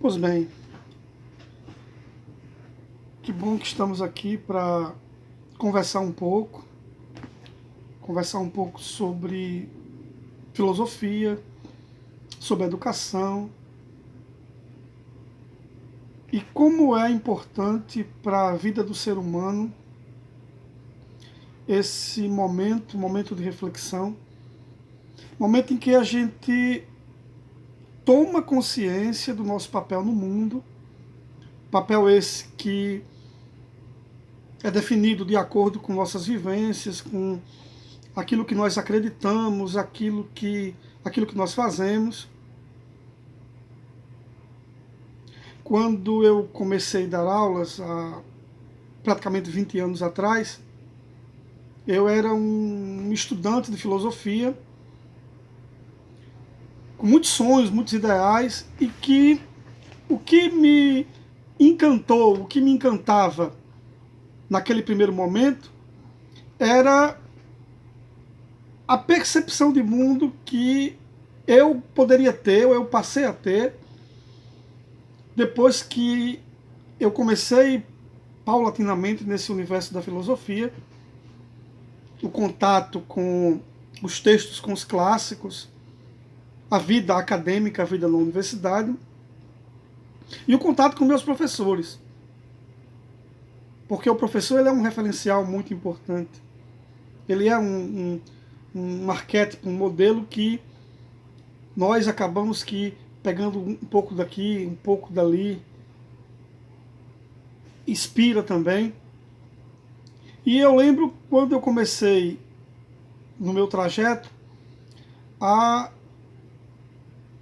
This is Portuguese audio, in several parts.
Pois bem, que bom que estamos aqui para conversar um pouco sobre filosofia, sobre educação e como é importante para a vida do ser humano esse momento de reflexão, momento em que a gente toma consciência do nosso papel no mundo, papel esse que é definido de acordo com nossas vivências, com aquilo que nós acreditamos, aquilo que nós fazemos. Quando eu comecei a dar aulas, há praticamente 20 anos atrás, eu era um estudante de filosofia, com muitos sonhos, muitos ideais, e que o que me encantou, o que me encantava naquele primeiro momento, era a percepção de mundo que eu poderia ter, ou eu passei a ter, depois que eu comecei paulatinamente nesse universo da filosofia, o contato com os textos, com os clássicos, a vida acadêmica, a vida na universidade, e o contato com meus professores. Porque o professor ele é um referencial muito importante. Ele é um arquétipo, um modelo que nós acabamos que pegando um pouco daqui, um pouco dali, inspira também. E eu lembro quando eu comecei no meu trajeto,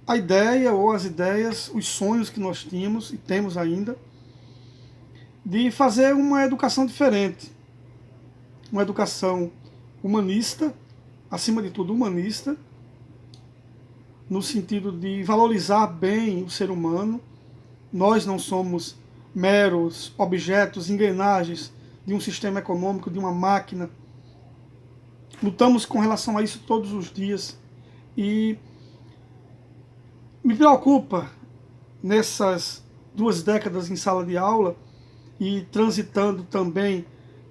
a ideia ou as ideias, os sonhos que nós tínhamos e temos ainda, de fazer uma educação diferente. Uma educação humanista, acima de tudo humanista, no sentido de valorizar bem o ser humano. Nós não somos meros objetos, engrenagens de um sistema econômico, de uma máquina. Lutamos com relação a isso todos os dias. E me preocupa, nessas 2 décadas em sala de aula, e transitando também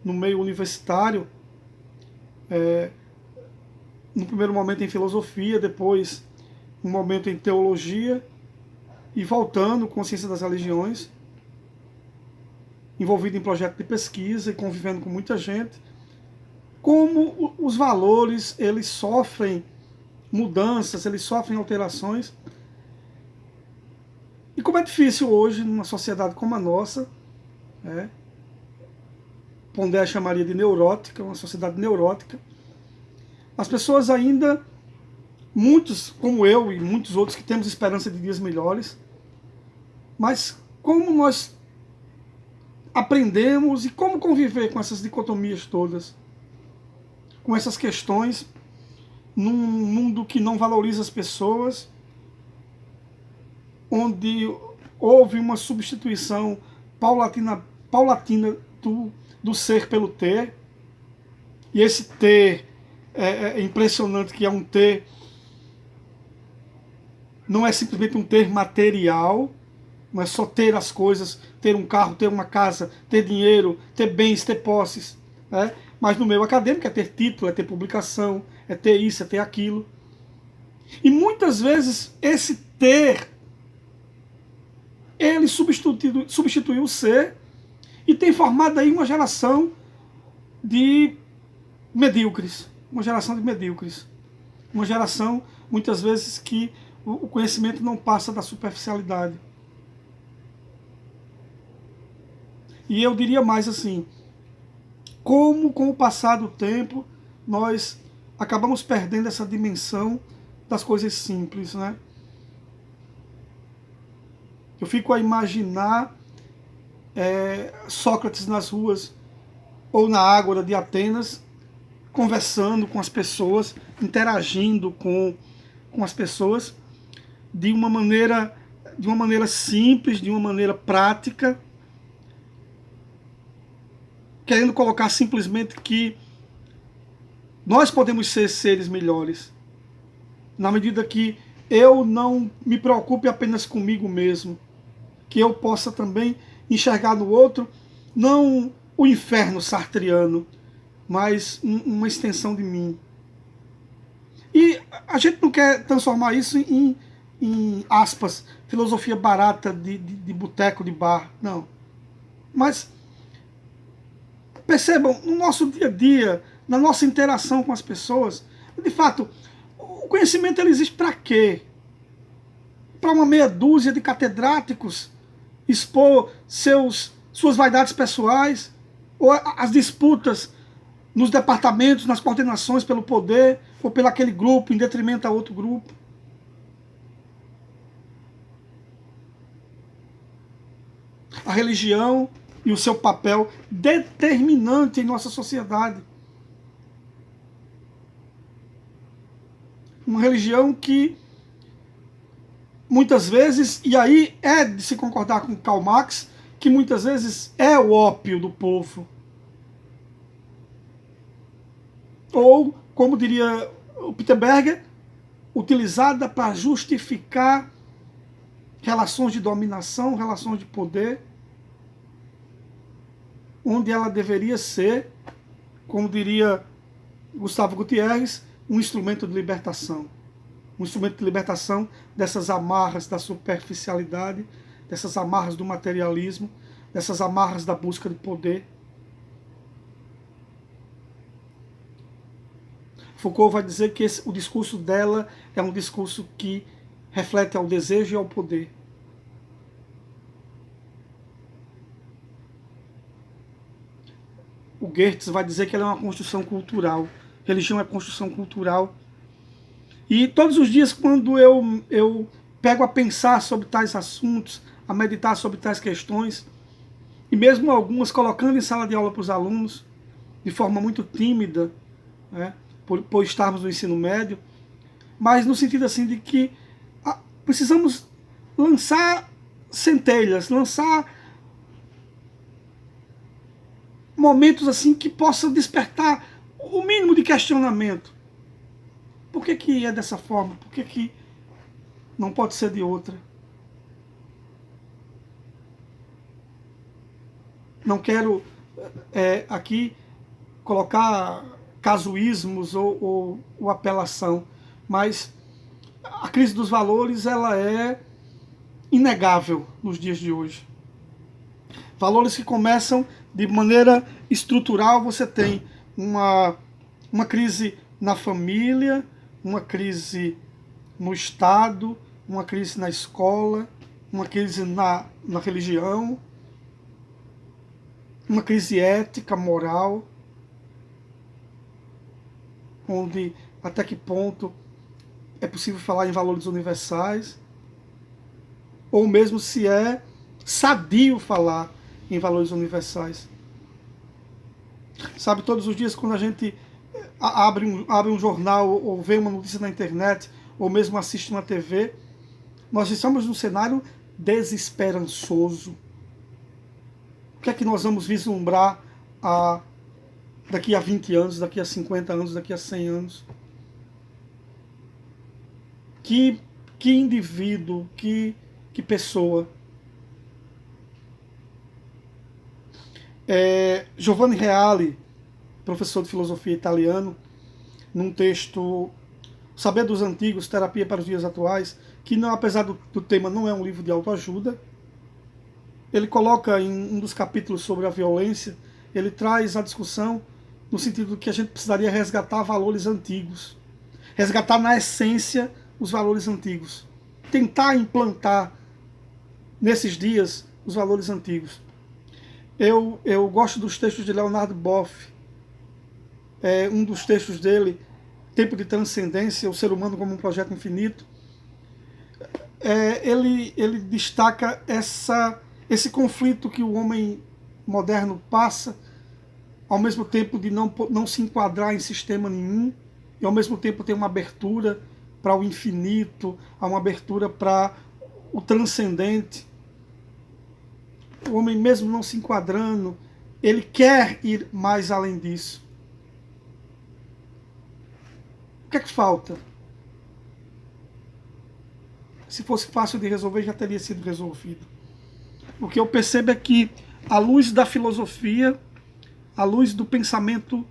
no meio universitário, no primeiro momento em filosofia, depois um momento em teologia, e voltando com a ciência das religiões, envolvido em projeto de pesquisa e convivendo com muita gente, como os valores eles sofrem mudanças, eles sofrem alterações, e como é difícil hoje, numa sociedade como a nossa, Pondé chamaria de neurótica, uma sociedade neurótica, as pessoas ainda, muitos como eu e muitos outros que temos esperança de dias melhores, mas como nós aprendemos e como conviver com essas dicotomias todas, com essas questões, num mundo que não valoriza as pessoas, onde houve uma substituição paulatina do ser pelo ter, e esse ter é impressionante, que é um ter, não é simplesmente um ter material, não é só ter as coisas, ter um carro, ter uma casa, ter dinheiro, ter bens, ter posses, mas no meio acadêmico é ter título, é ter publicação, é ter isso, é ter aquilo. E muitas vezes esse ter, ele substituiu o ser, e tem formado aí uma geração de medíocres. Uma geração de medíocres. Uma geração, muitas vezes, que o conhecimento não passa da superficialidade. E eu diria mais assim, como com o passar do tempo, nós acabamos perdendo essa dimensão das coisas simples, né? Eu fico a imaginar Sócrates nas ruas ou na Ágora de Atenas, conversando com as pessoas, interagindo com as pessoas de uma maneira simples, de uma maneira prática, querendo colocar simplesmente que nós podemos ser seres melhores, na medida que eu não me preocupe apenas comigo mesmo, que eu possa também enxergar no outro, não o inferno sartreano, mas uma extensão de mim. E a gente não quer transformar isso em aspas, filosofia barata de boteco, de bar, não. Mas percebam, no nosso dia a dia, na nossa interação com as pessoas, de fato, o conhecimento ele existe para quê? Para uma meia dúzia de catedráticos expor suas vaidades pessoais, ou as disputas nos departamentos, nas coordenações pelo poder, ou pelo aquele grupo em detrimento a outro grupo. A religião e o seu papel determinante em nossa sociedade. Uma religião que muitas vezes, e aí é de se concordar com Karl Marx, que muitas vezes é o ópio do povo. Ou, como diria o Peter Berger, utilizada para justificar relações de dominação, relações de poder, onde ela deveria ser, como diria Gustavo Gutierrez, um instrumento de libertação. Um instrumento de libertação dessas amarras da superficialidade, dessas amarras do materialismo, dessas amarras da busca de poder. Foucault vai dizer que o discurso dela é um discurso que reflete ao desejo e ao poder. O Goethe vai dizer que ela é uma construção cultural. Religião é construção cultural. E todos os dias, quando eu pego a pensar sobre tais assuntos, a meditar sobre tais questões, e mesmo algumas colocando em sala de aula para os alunos, de forma muito tímida, né, por estarmos no ensino médio, mas no sentido assim de que precisamos lançar centelhas, lançar momentos assim que possam despertar o mínimo de questionamento. Por que é dessa forma? Por que não pode ser de outra? Não quero aqui colocar casuísmos ou apelação, mas a crise dos valores ela é inegável nos dias de hoje. Valores que começam de maneira estrutural, você tem uma crise na família, uma crise no Estado, uma crise na escola, uma crise na religião, uma crise ética, moral, onde até que ponto é possível falar em valores universais, ou mesmo se é sadio falar em valores universais. Sabe, todos os dias quando a gente abre um jornal ou vê uma notícia na internet ou mesmo assiste uma TV, nós estamos num cenário desesperançoso. O que é que nós vamos vislumbrar daqui a 20 anos, daqui a 50 anos, daqui a 100 anos? Que indivíduo, que pessoa. Giovanni Reale, professor de filosofia italiano, num texto Saber dos Antigos, Terapia para os Dias Atuais, que não, apesar do tema não é um livro de autoajuda, ele coloca em um dos capítulos sobre a violência, ele traz a discussão no sentido que a gente precisaria resgatar valores antigos, resgatar na essência os valores antigos, tentar implantar nesses dias os valores antigos. Eu gosto dos textos de Leonardo Boff. Um dos textos dele, Tempo de Transcendência, o ser humano como um projeto infinito, ele destaca esse conflito que o homem moderno passa, ao mesmo tempo de não se enquadrar em sistema nenhum, e ao mesmo tempo ter uma abertura para o infinito, uma abertura para o transcendente. O homem, mesmo não se enquadrando, ele quer ir mais além disso. O que é que falta? Se fosse fácil de resolver, já teria sido resolvido. O que eu percebo é que, à luz da filosofia, à luz do pensamento,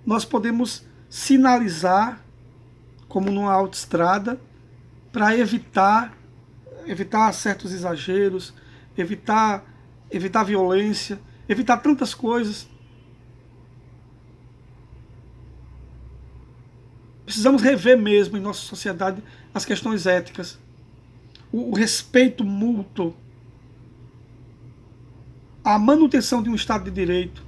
nós podemos sinalizar, como numa autoestrada, para evitar certos exageros, evitar violência, evitar tantas coisas. Precisamos rever mesmo em nossa sociedade as questões éticas, o respeito mútuo, a manutenção de um Estado de Direito,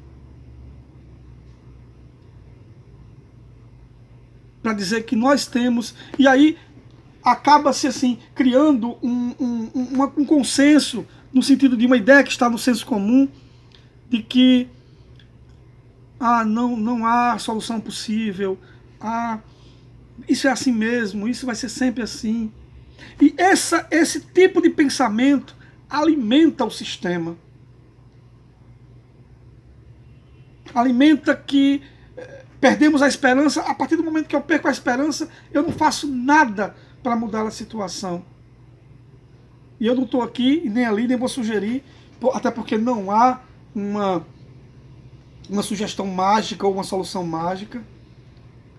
para dizer que nós temos, e aí acaba-se assim, criando um consenso, no sentido de uma ideia que está no senso comum, de que não há solução possível, isso é assim mesmo, isso vai ser sempre assim. E esse tipo de pensamento alimenta o sistema. Alimenta que perdemos a esperança. A partir do momento que eu perco a esperança, eu não faço nada para mudar a situação. E eu não estou aqui, nem ali, nem vou sugerir, até porque não há uma sugestão mágica ou uma solução mágica.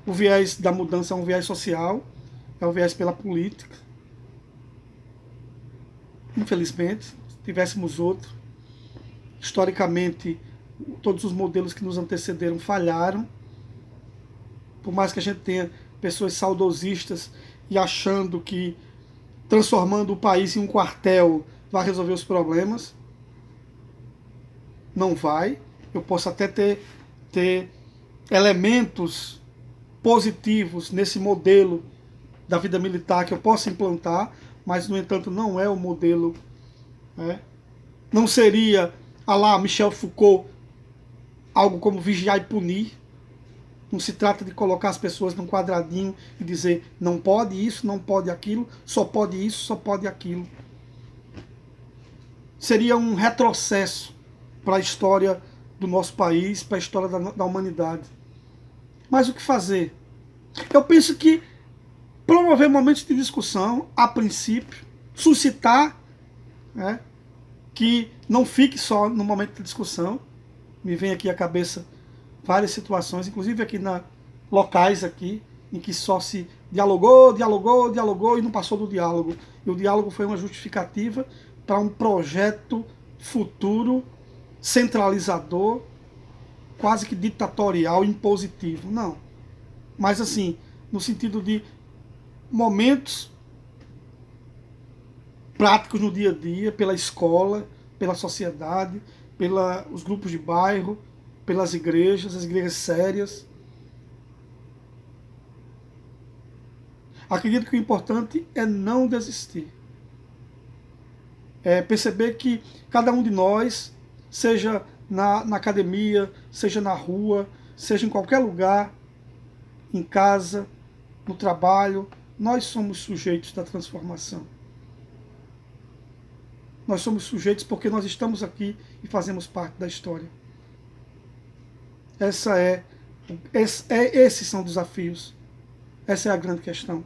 O viés da mudança é um viés social, é um viés pela política. Infelizmente, se tivéssemos outro, historicamente, todos os modelos que nos antecederam falharam. Por mais que a gente tenha pessoas saudosistas e achando que transformando o país em um quartel vai resolver os problemas, não vai. Eu posso até ter elementos positivos nesse modelo da vida militar que eu possa implantar, mas, no entanto, não é o modelo. Não seria, à la Michel Foucault, algo como vigiar e punir. Não se trata de colocar as pessoas num quadradinho e dizer não pode isso, não pode aquilo, só pode isso, só pode aquilo. Seria um retrocesso para a história do nosso país, para a história da humanidade. Mas o que fazer? Eu penso que promover momentos de discussão, a princípio, suscitar, que não fique só no momento de discussão. Me vem aqui à cabeça várias situações, inclusive aqui locais aqui, em que só se dialogou e não passou do diálogo. E o diálogo foi uma justificativa para um projeto futuro, centralizador, quase que ditatorial, impositivo. Não. Mas assim, no sentido de momentos práticos no dia a dia, pela escola, pela sociedade, pelos grupos de bairro, pelas igrejas, as igrejas sérias. Acredito que o importante é não desistir. É perceber que cada um de nós, seja na academia, seja na rua, seja em qualquer lugar, em casa, no trabalho, nós somos sujeitos da transformação. Nós somos sujeitos porque nós estamos aqui e fazemos parte da história. Esses são desafios. Essa é a grande questão.